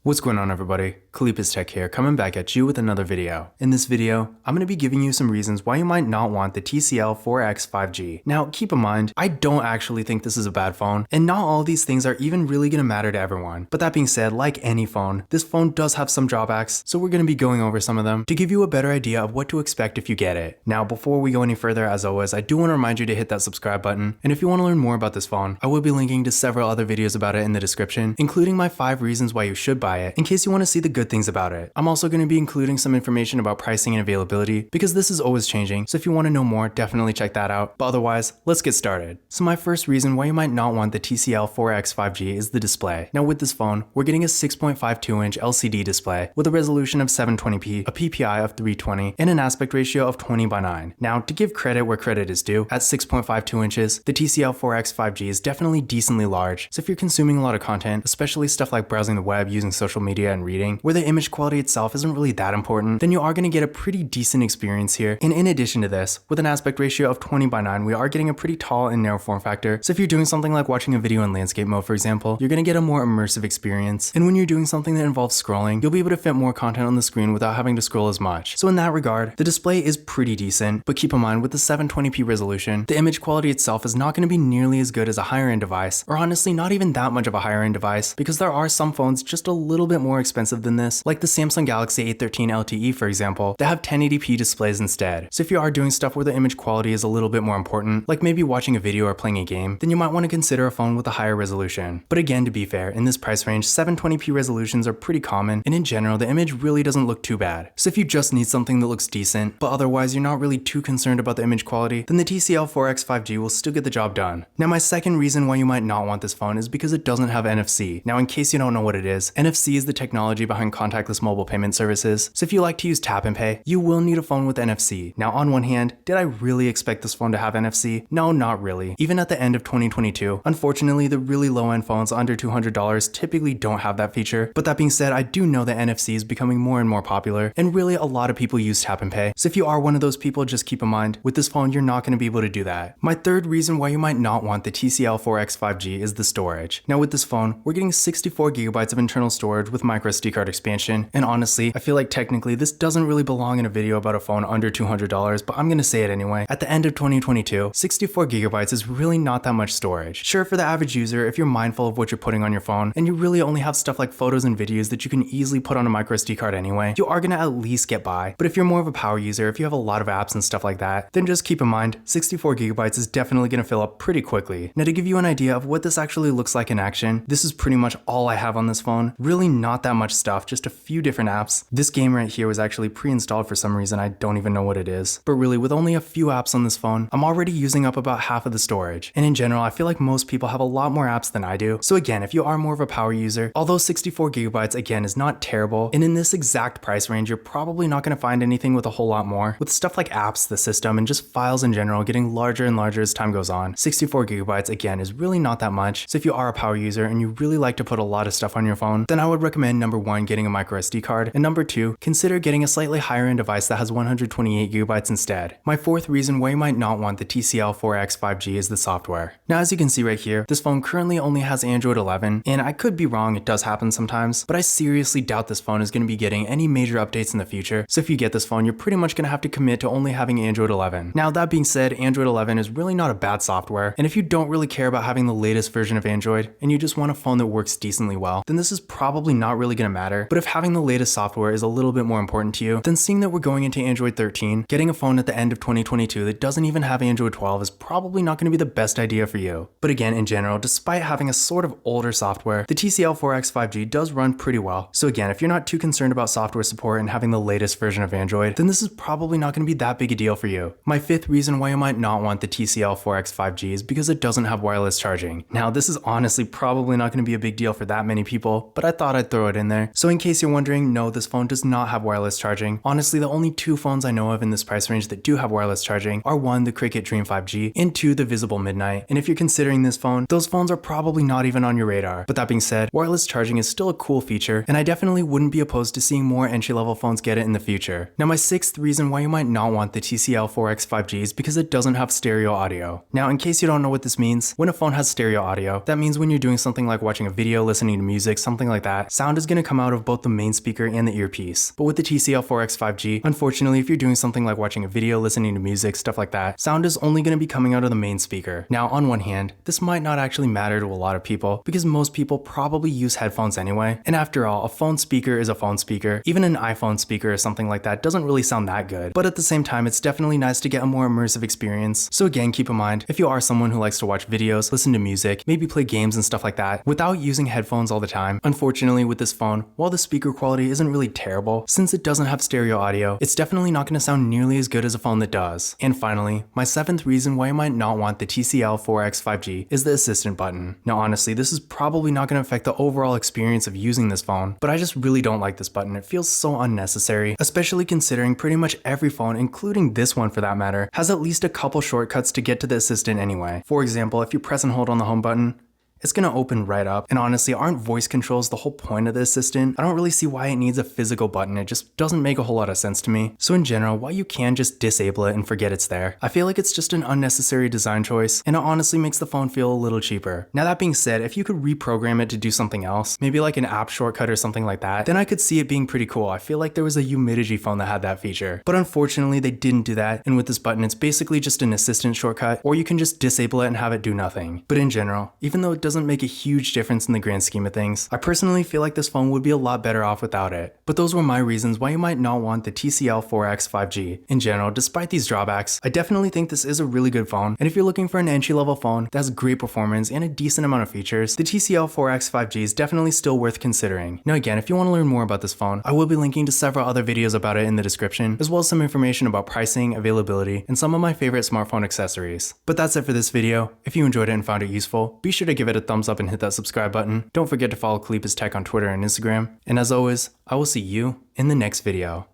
What's going on, everybody? Kalipis Tech here, coming back at you with another video. In this video, I'm going to be giving you some reasons why you might not want the TCL 4X 5G. Now, keep in mind, I don't actually think this is a bad phone, and not all of these things are even really going to matter to everyone. But that being said, like any phone, this phone does have some drawbacks, so we're going to be going over some of them to give you a better idea of what to expect if you get it. Now, before we go any further, as always, I do want to remind you to hit that subscribe button, and if you want to learn more about this phone, I will be linking to several other videos about it in the description, including my 5 reasons why you should buy it, in case you want to see the good things about it. I'm also going to be including some information about pricing and availability because this is always changing, so if you want to know more, definitely check that out. But otherwise, let's get started. So my first reason why you might not want the TCL 4X 5G is the display. Now with this phone, we're getting a 6.52-inch LCD display with a resolution of 720p, a PPI of 320, and an aspect ratio of 20:9. Now, to give credit where credit is due, at 6.52 inches, the TCL 4X 5G is definitely decently large, so if you're consuming a lot of content, especially stuff like browsing the web, using social media, and reading, where the image quality itself isn't really that important, then you are going to get a pretty decent experience here. And in addition to this, with an aspect ratio of 20:9, we are getting a pretty tall and narrow form factor, so if you're doing something like watching a video in landscape mode, for example, you're going to get a more immersive experience. And when you're doing something that involves scrolling, you'll be able to fit more content on the screen without having to scroll as much. So in that regard, the display is pretty decent, but keep in mind with the 720p resolution, the image quality itself is not going to be nearly as good as a higher end device, or honestly not even that much of a higher end device, because there are some phones just a little bit more expensive than this, like the Samsung Galaxy A13 LTE, for example, that have 1080p displays instead. So if you are doing stuff where the image quality is a little bit more important, like maybe watching a video or playing a game, then you might want to consider a phone with a higher resolution. But again, to be fair, in this price range, 720p resolutions are pretty common, and in general, the image really doesn't look too bad. So if you just need something that looks decent, but otherwise you're not really too concerned about the image quality, then the TCL 4X 5G will still get the job done. Now my second reason why you might not want this phone is because it doesn't have NFC. Now in case you don't know what it is, NFC is the technology behind contactless mobile payment services, so if you like to use tap and pay, you will need a phone with NFC. Now on one hand, did I really expect this phone to have NFC? No, not really. Even at the end of 2022, unfortunately the really low-end phones under $200 typically don't have that feature, but that being said, I do know that NFC is becoming more and more popular, and really a lot of people use tap and pay, so if you are one of those people, just keep in mind, with this phone you're not going to be able to do that. My third reason why you might not want the TCL 4X 5G is the storage. Now with this phone, we're getting 64GB of internal storage with microSD card expansion, and honestly, I feel like technically this doesn't really belong in a video about a phone under $200, but I'm gonna say it anyway. At the end of 2022, 64GB is really not that much storage. Sure, for the average user, if you're mindful of what you're putting on your phone, and you really only have stuff like photos and videos that you can easily put on a microSD card anyway, you are gonna at least get by. But if you're more of a power user, if you have a lot of apps and stuff like that, then just keep in mind, 64GB is definitely gonna fill up pretty quickly. Now to give you an idea of what this actually looks like in action, this is pretty much all I have on this phone. Really not that much stuff, just a few different apps. This game right here was actually pre-installed for some reason, I don't even know what it is. But really, with only a few apps on this phone, I'm already using up about half of the storage. And in general, I feel like most people have a lot more apps than I do. So again, if you are more of a power user, although 64GB again is not terrible, and in this exact price range, you're probably not going to find anything with a whole lot more. With stuff like apps, the system, and just files in general getting larger and larger as time goes on, 64GB again is really not that much. So if you are a power user and you really like to put a lot of stuff on your phone, then I would recommend number 1, getting a microSD card, and number 2, consider getting a slightly higher end device that has 128GB instead. My fourth reason why you might not want the TCL 4X 5G is the software. Now as you can see right here, this phone currently only has Android 11, and I could be wrong, it does happen sometimes, but I seriously doubt this phone is going to be getting any major updates in the future, so if you get this phone, you're pretty much going to have to commit to only having Android 11. Now that being said, Android 11 is really not a bad software, and if you don't really care about having the latest version of Android, and you just want a phone that works decently well, then this is probably not really going to matter. But if having the latest software is a little bit more important to you, then seeing that we're going into Android 13, getting a phone at the end of 2022 that doesn't even have Android 12 is probably not going to be the best idea for you. But again, in general, despite having a sort of older software, the TCL 4X 5G does run pretty well. So again, if you're not too concerned about software support and having the latest version of Android, then this is probably not going to be that big a deal for you. My fifth reason why you might not want the TCL 4X 5G is because it doesn't have wireless charging. Now this is honestly probably not going to be a big deal for that many people, but I thought I'd throw it in there. So in case you're wondering, no, this phone does not have wireless charging. Honestly, the only 2 phones I know of in this price range that do have wireless charging are 1, the Cricket Dream 5G, and 2, the Visible Midnight. And if you're considering this phone, those phones are probably not even on your radar. But that being said, wireless charging is still a cool feature, and I definitely wouldn't be opposed to seeing more entry-level phones get it in the future. Now my sixth reason why you might not want the TCL 4X 5G is because it doesn't have stereo audio. Now in case you don't know what this means, when a phone has stereo audio, that means when you're doing something like watching a video, listening to music, something like that, that, sound is going to come out of both the main speaker and the earpiece. But with the TCL 4X 5G, unfortunately, if you're doing something like watching a video, listening to music, stuff like that, sound is only going to be coming out of the main speaker. Now, on one hand, this might not actually matter to a lot of people because most people probably use headphones anyway. And after all, a phone speaker is a phone speaker. Even an iPhone speaker or something like that doesn't really sound that good. But at the same time, it's definitely nice to get a more immersive experience. So again, keep in mind, if you are someone who likes to watch videos, listen to music, maybe play games and stuff like that, without using headphones all the time, unfortunately with this phone, while the speaker quality isn't really terrible, since it doesn't have stereo audio, it's definitely not going to sound nearly as good as a phone that does. And finally, my 7th reason why you might not want the TCL 4X 5G is the assistant button. Now honestly, this is probably not going to affect the overall experience of using this phone, but I just really don't like this button. It feels so unnecessary, especially considering pretty much every phone, including this one for that matter, has at least a couple shortcuts to get to the assistant anyway. For example, if you press and hold on the home button, it's gonna open right up. And honestly, aren't voice controls the whole point of the assistant? I don't really see why it needs a physical button. It just doesn't make a whole lot of sense to me. So in general, while you can just disable it and forget it's there, I feel like it's just an unnecessary design choice, and it honestly makes the phone feel a little cheaper. Now that being said, if you could reprogram it to do something else, maybe like an app shortcut or something like that, then I could see it being pretty cool. I feel like there was a humidity phone that had that feature. But unfortunately, they didn't do that, and with this button, it's basically just an assistant shortcut, or you can just disable it and have it do nothing. But in general, even though it doesn't make a huge difference in the grand scheme of things, I personally feel like this phone would be a lot better off without it. But those were my reasons why you might not want the TCL 4X 5G. In general, despite these drawbacks, I definitely think this is a really good phone, and if you're looking for an entry-level phone that has great performance and a decent amount of features, the TCL 4X 5G is definitely still worth considering. Now again, if you want to learn more about this phone, I will be linking to several other videos about it in the description, as well as some information about pricing, availability, and some of my favorite smartphone accessories. But that's it for this video. If you enjoyed it and found it useful, be sure to give it a thumbs up and hit that subscribe button. Don't forget to follow Kalip's Tech on Twitter and Instagram. And as always, I will see you in the next video.